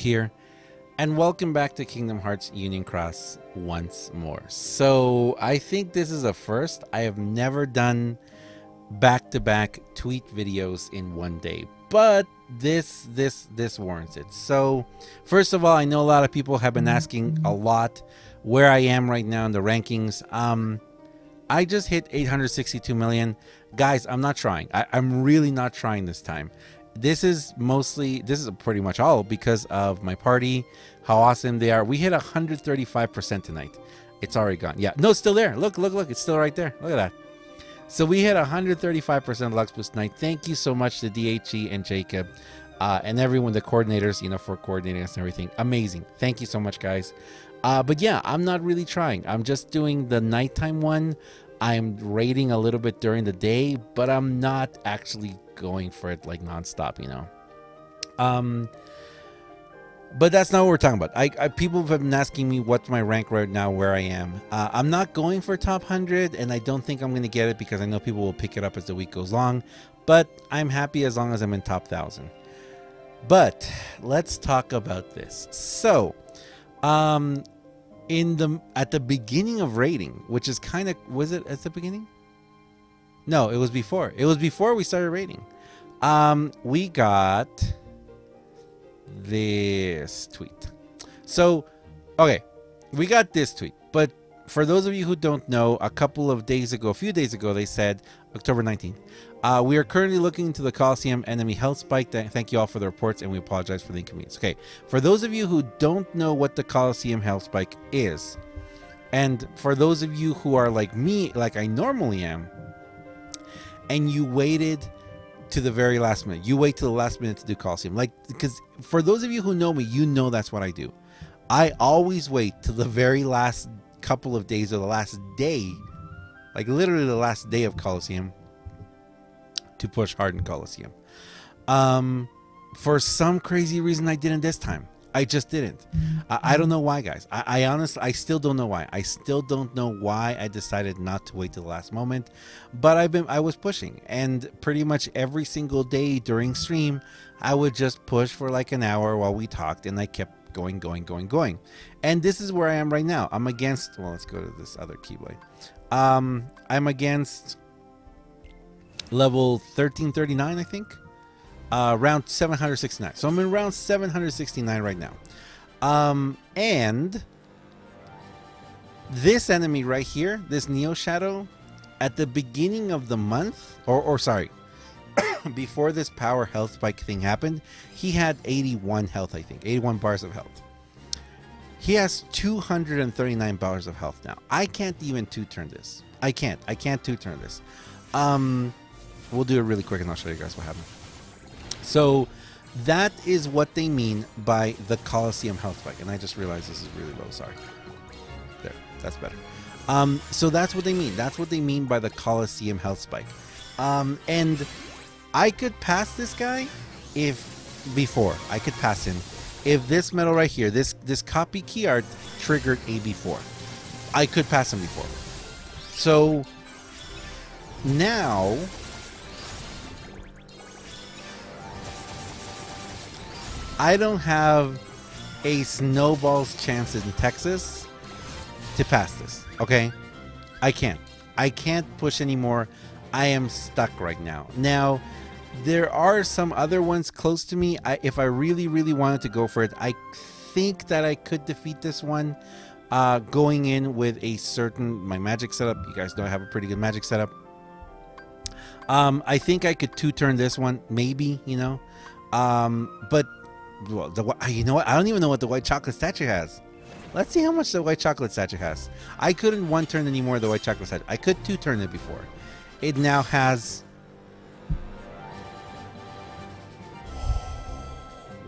here, and welcome back to Kingdom Hearts Union Cross once more. So I think this is a first. I have never done back-to-back tweet videos in one day, but this warrants it. So first of all, I know a lot of people have been asking a lot where I am right now in the rankings. I just hit 862 million. Guys, I'm not trying. I'm really not trying this time. This is pretty much all because of my party, how awesome they are. We hit 135% tonight. It's already gone. Yeah, no, it's still there. Look, it's still right there. Look at that. So we hit 135% Lux Boost tonight. Thank you so much to DHE and Jacob and everyone, the coordinators, for coordinating us and everything. Amazing. Thank you so much, guys. But yeah, I'm not really trying. I'm just doing the nighttime one. I'm raiding a little bit during the day, but I'm not actually going for it like nonstop, But that's not what we're talking about. People have been asking me what's my rank right now, where I am. I'm not going for top 100, and I don't think I'm going to get it because I know people will pick it up as the week goes along. But I'm happy as long as I'm in top 1,000. But let's talk about this. So, at the beginning of raiding, which is kind of, was it at the beginning? No, it was before. It was before we started raiding. We got this tweet. So, okay, we got this tweet. But for those of you who don't know, a few days ago, they said, October 19th, we are currently looking into the Coliseum enemy health spike. Thank you all for the reports, and we apologize for the inconvenience. Okay, for those of you who don't know what the Coliseum health spike is, and for those of you who are like me, like I normally am, and you waited to the very last minute, you wait to the last minute to do Coliseum, because for those of you who know me, that's what I do. I always wait till the very last couple of days or the last day, like literally the last day of Coliseum, to push hard in Coliseum. For some crazy reason, I didn't this time. I just didn't. I don't know why, guys. I honestly, I still don't know why. I still don't know why I decided not to wait till the last moment. But I was pushing, and pretty much every single day during stream, I would just push for like an hour while we talked, and I kept going. And this is where I am right now. I'm against. Well, let's go to this other Keyblade. I'm against level 1339, I think. Round 769. So I'm in round 769 right now. And this enemy right here, this Neo Shadow, at the beginning of the month, or sorry, before this power health spike thing happened, he had 81 health, I think. 81 bars of health. He has 239 bars of health now. I can't even two-turn this. I can't two-turn this. We'll do it really quick and I'll show you guys what happened. So that is what they mean by the Coliseum health spike. And I just realized this is really low. Sorry. There. That's better. So that's what they mean. That's what they mean by the Coliseum health spike. And I could pass this guy I could pass him if this medal right here, this copy key art triggered a before. I could pass him before. So now I don't have a snowball's chance in Texas to pass this, okay? I can't push anymore. I am stuck right now. Now, there are some other ones close to me. If I really, really wanted to go for it, I think that I could defeat this one going in with my magic setup. You guys know I have a pretty good magic setup. I think I could two-turn this one, maybe, but well, you know what? I don't even know what the white chocolate statue has. Let's see how much the white chocolate statue has. I couldn't one-turn anymore the white chocolate statue. I could two-turn it before. It now has...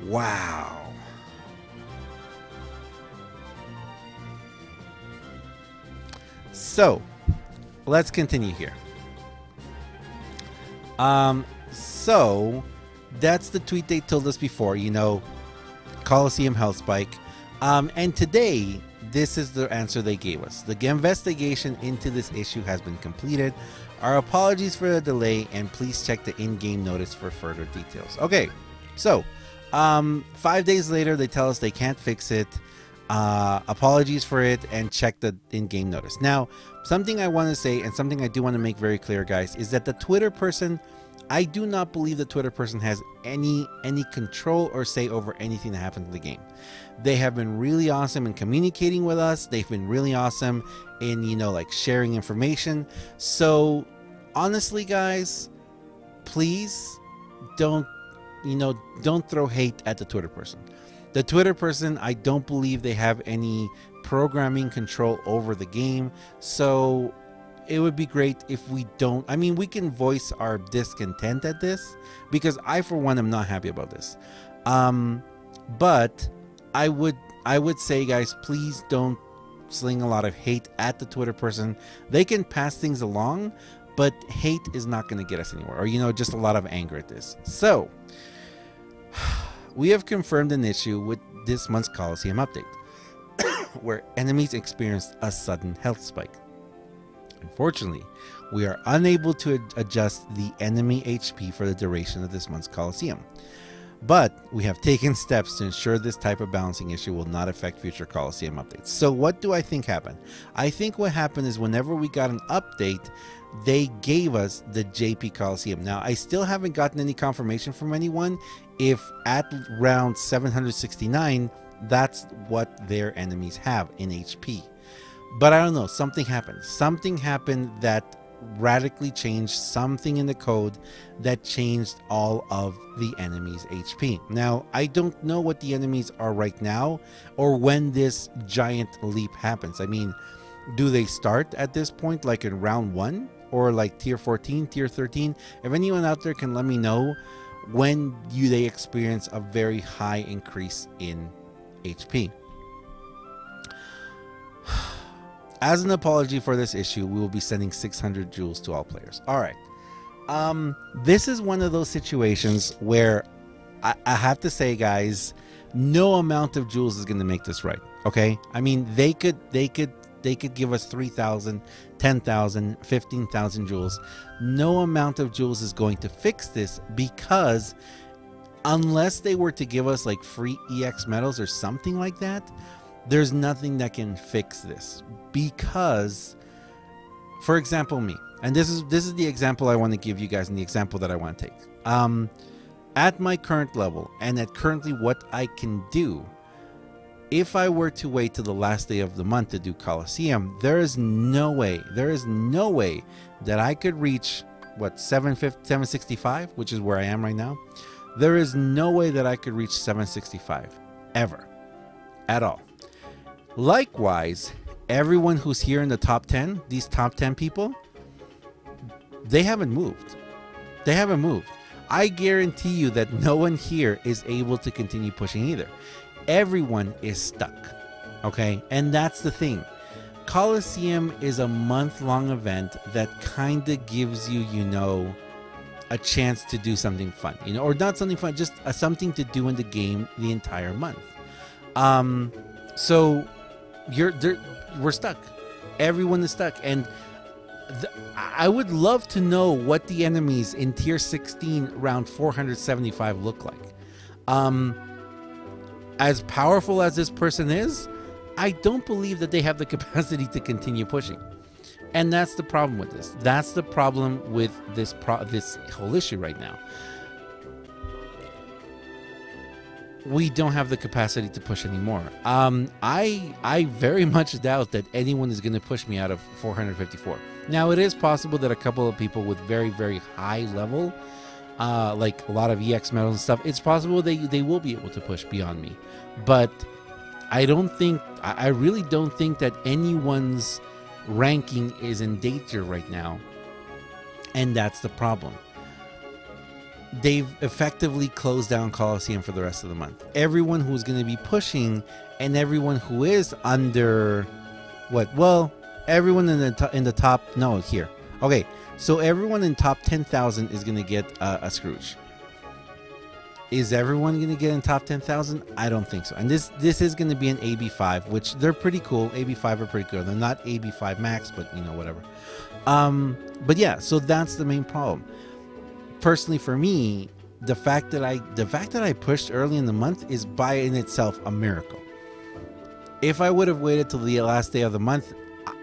Wow. So, let's continue here. So... That's the tweet they told us before, Coliseum health spike. And today, this is the answer they gave us. The investigation into this issue has been completed. Our apologies for the delay, and please check the in-game notice for further details. Okay, so 5 days later, they tell us they can't fix it. Apologies for it, and check the in-game notice. Now, something I want to say, and something I do want to make very clear, guys, is that the Twitter person, I do not believe the Twitter person has any control or say over anything that happens in the game. They have been really awesome in communicating with us. They've been really awesome in, you know, like sharing information. So honestly, guys, please don't throw hate at the Twitter person. The Twitter person, I don't believe they have any programming control over the game. So it would be great if we don't. I mean, we can voice our discontent at this, because I, for one, am not happy about this. But I would say, guys, please don't sling a lot of hate at the Twitter person. They can pass things along, but hate is not going to get us anywhere, or, you know, just a lot of anger at this. So we have confirmed an issue with this month's Coliseum update, where enemies experienced a sudden health spike. Unfortunately, we are unable to adjust the enemy HP for the duration of this month's Coliseum, but we have taken steps to ensure this type of balancing issue will not affect future Coliseum updates. So what do I think happened? I think what happened is whenever we got an update, they gave us the JP Coliseum. Now, I still haven't gotten any confirmation from anyone if at round 769, that's what their enemies have in HP. But I don't know, something happened. Something happened that radically changed something in the code that changed all of the enemies' HP. Now, I don't know what the enemies are right now or when this giant leap happens. I mean, do they start at this point like in round 1 or like tier 14, tier 13? If anyone out there can let me know when they experience a very high increase in HP. As an apology for this issue, we will be sending 600 jewels to all players. All right. This is one of those situations where I have to say, guys, no amount of jewels is going to make this right. Okay. I mean, they could give us 3,000, 10,000, 15,000 jewels. No amount of jewels is going to fix this, because unless they were to give us like free EX medals or something like that, there's nothing that can fix this. Because, for example, me, and this is the example I want to give you guys, and the example that I want to take. At my current level, and at currently what I can do, if I were to wait till the last day of the month to do Coliseum, there is no way that I could reach, what, 765, which is where I am right now. There is no way that I could reach 765, ever, at all. Likewise, everyone who's here in the top 10, these top 10 people, they haven't moved. They haven't moved. I guarantee you that no one here is able to continue pushing either. Everyone is stuck. Okay? And that's the thing. Coliseum is a month-long event that kind of gives you, you know, a chance to do something fun, you know, or not something fun, just something to do in the game the entire month. So we're stuck. Everyone is stuck, and I would love to know what the enemies in tier 16 round 475 look like. As powerful as this person is, I don't believe that they have the capacity to continue pushing. And that's the problem with this. That's the problem with this whole issue right now. We don't have the capacity to push anymore. I very much doubt that anyone is going to push me out of 454. Now, it is possible that a couple of people with very, very high level, like a lot of EX medals and stuff, it's possible they will be able to push beyond me. But I really don't think that anyone's ranking is in danger right now. And that's the problem. They've effectively closed down Coliseum for the rest of the month. Everyone who's going to be pushing, and everyone who is under what? Well, everyone in the top. No, here. Okay, so everyone in top 10,000 is going to get a Scrooge. Is everyone going to get in top 10,000? I don't think so. And this is going to be an AB5, which they're pretty cool. AB5 are pretty cool. They're not AB5 max, but you know, whatever. But yeah, so that's the main problem. Personally, for me, the fact that I pushed early in the month is by in itself a miracle. If I would have waited till the last day of the month,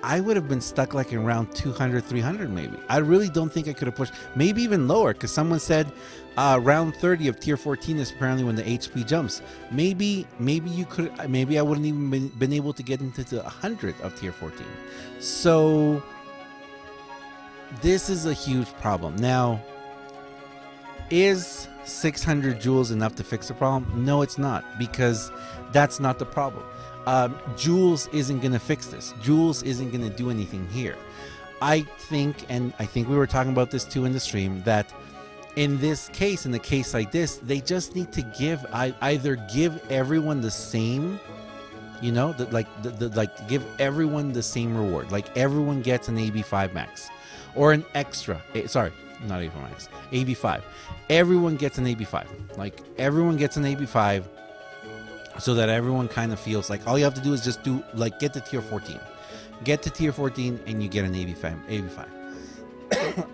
I would have been stuck like in round 200, 300 maybe. I really don't think I could have pushed, maybe even lower, because someone said round 30 of tier 14 is apparently when the HP jumps. Maybe you could, maybe I wouldn't even been able to get into the 100 of tier 14. So this is a huge problem. Now, is 600 jewels enough to fix the problem? No, it's not, because that's not the problem. Jules isn't going to fix this. Jules isn't going to do anything here. I think, and I think we were talking about this too in the stream, that in this case, in a case like this, they just need to give, either give everyone the same, you know, like give everyone the same reward. Like everyone gets an AB5 max or an extra, sorry, not AB5 max, AB5. Everyone gets an AB5. Like everyone gets an AB5. So that everyone kind of feels like all you have to do is just do, like, get to tier 14. Get to tier 14 and you get an AB5.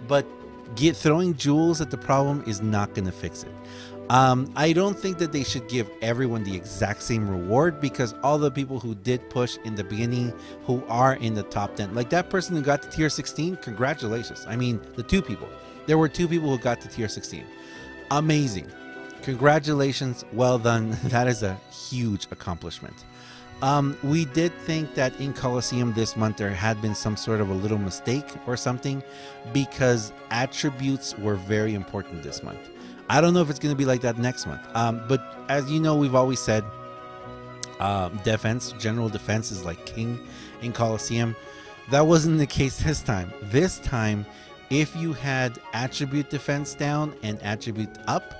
But throwing jewels at the problem is not going to fix it. I don't think that they should give everyone the exact same reward, because all the people who did push in the beginning, who are in the top 10, like that person who got to tier 16, congratulations. I mean, the two people. There were two people who got to tier 16. Amazing. Congratulations, well done. That is a huge accomplishment. We did think that in Coliseum this month there had been some sort of a little mistake or something, because attributes were very important this month. I don't know if it's going to be like that next month, but as you know, we've always said defense, general defense is like king in Coliseum. That wasn't the case this time. This time, if you had attribute defense down and attribute up,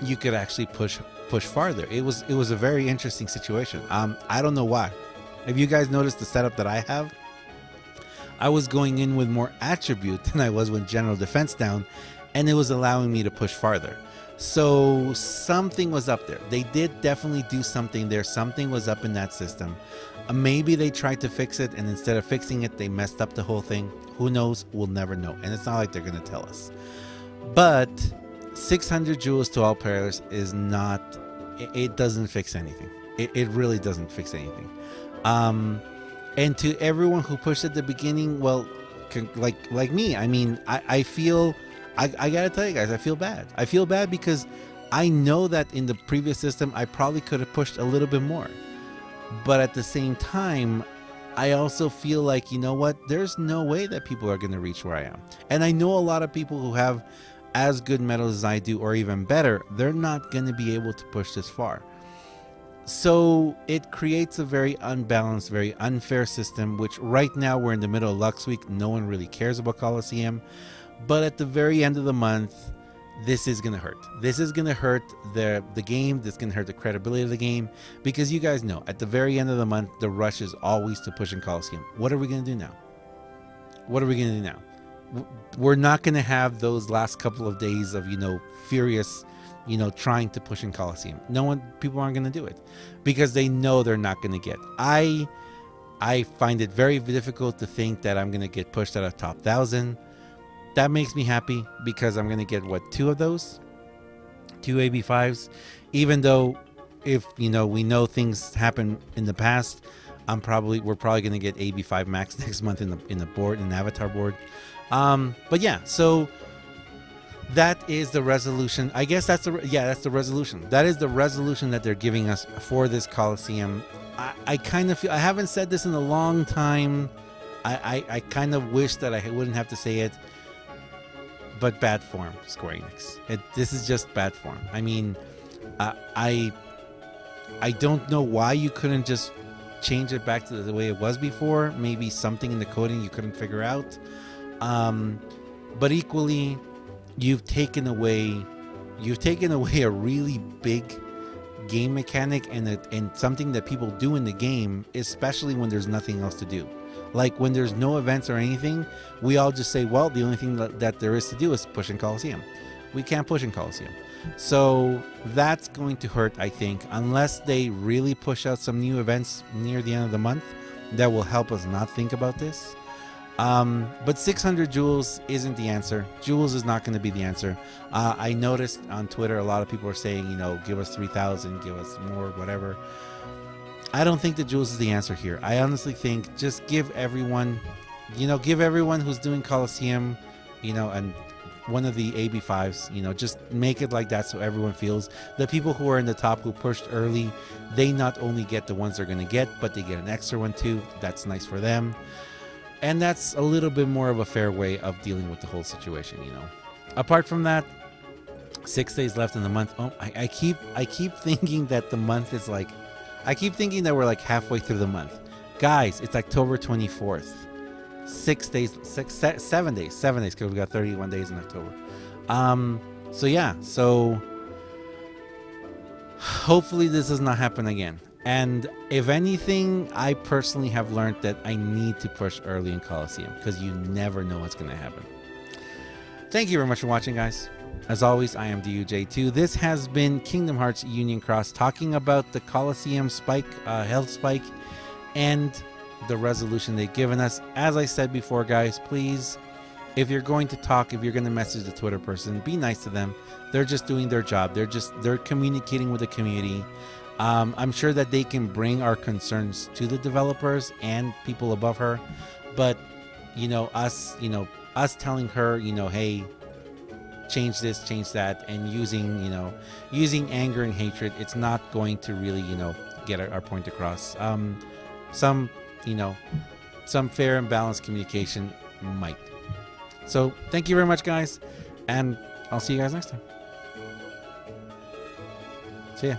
you could actually push farther. It was a very interesting situation. I don't know why. If you guys noticed the setup that I have, I was going in with more attribute than I was with general defense down, and it was allowing me to push farther. So something was up there. They did definitely do something there. Something was up in that system. Maybe they tried to fix it, and instead of fixing it, they messed up the whole thing. Who knows? We'll never know. And it's not like they're going to tell us. But 600 jewels to all players is not, it doesn't fix anything. It really doesn't fix anything. And to everyone who pushed at the beginning, well, like me, I mean, I feel, I gotta tell you guys, I feel bad. I feel bad because I know that in the previous system, I probably could have pushed a little bit more. But at the same time, I also feel like, you know what, there's no way that people are going to reach where I am. And I know a lot of people who have as good medals as I do, or even better, they're not going to be able to push this far. So it creates a very unbalanced, very unfair system, which right now we're in the middle of Lux Week. No one really cares about Coliseum. But at the very end of the month, this is going to hurt. This is going to hurt the game. This is going to hurt the credibility of the game. Because you guys know, at the very end of the month, the rush is always to push in Coliseum. What are we going to do now? What are we going to do now? We're not going to have those last couple of days of, you know, furious, you know, trying to push in Coliseum. People aren't going to do it because they know they're not going to get. I find it very difficult to think that I'm going to get pushed out of top 1,000. That makes me happy because I'm going to get, what, 2 of those? 2 AB5s. Even though, if, you know, we know things happen in the past, we're probably going to get AB5 max next month in the board, in the avatar board. But yeah, so that is the resolution. I guess that's the resolution. That is the resolution that they're giving us for this Coliseum. I kind of feel, I haven't said this in a long time. I kind of wish that I wouldn't have to say it, but bad form, Square Enix. This is just bad form. I mean, I don't know why you couldn't just change it back to the way it was before. Maybe something in the coding you couldn't figure out. But equally, you've taken away a really big game mechanic and something that people do in the game, especially when there's nothing else to do. Like when there's no events or anything, we all just say, well, the only thing that there is to do is push in Coliseum. We can't push in Coliseum. So that's going to hurt, I think, unless they really push out some new events near the end of the month that will help us not think about this. But 600 joules isn't the answer. Joules is not going to be the answer. I noticed on Twitter a lot of people are saying, you know, give us 3,000, give us more, whatever. I don't think the joules is the answer here. I honestly think just give everyone, you know, give everyone who's doing Coliseum, you know, and one of the AB5s, you know, just make it like that so everyone feels the people who are in the top who pushed early, they not only get the ones they're going to get, but they get an extra one too. That's nice for them. And that's a little bit more of a fair way of dealing with the whole situation, you know. Apart from that, 6 days left in the month. Oh, I keep thinking that the month is like, I keep thinking that we're like halfway through the month. Guys, it's October 24th. 7 days, because we got 31 days in October. So yeah, so hopefully this does not happen again. And if anything, I personally have learned that I need to push early in Coliseum because you never know what's going to happen. Thank you very much for watching, guys. As always, I am DUJ2. This has been Kingdom Hearts Union Cross, talking about the Coliseum spike, health spike, and the resolution they've given us. As I said before, guys, please, if you're going to talk, if you're going to message the Twitter person, be nice to them. They're just doing their job. They're communicating with the community. I'm sure that they can bring our concerns to the developers and people above her, but us telling her, hey, change this, change that, and using anger and hatred, it's not going to really, get our point across. Some fair and balanced communication might. So thank you very much, guys, and I'll see you guys next time. See ya.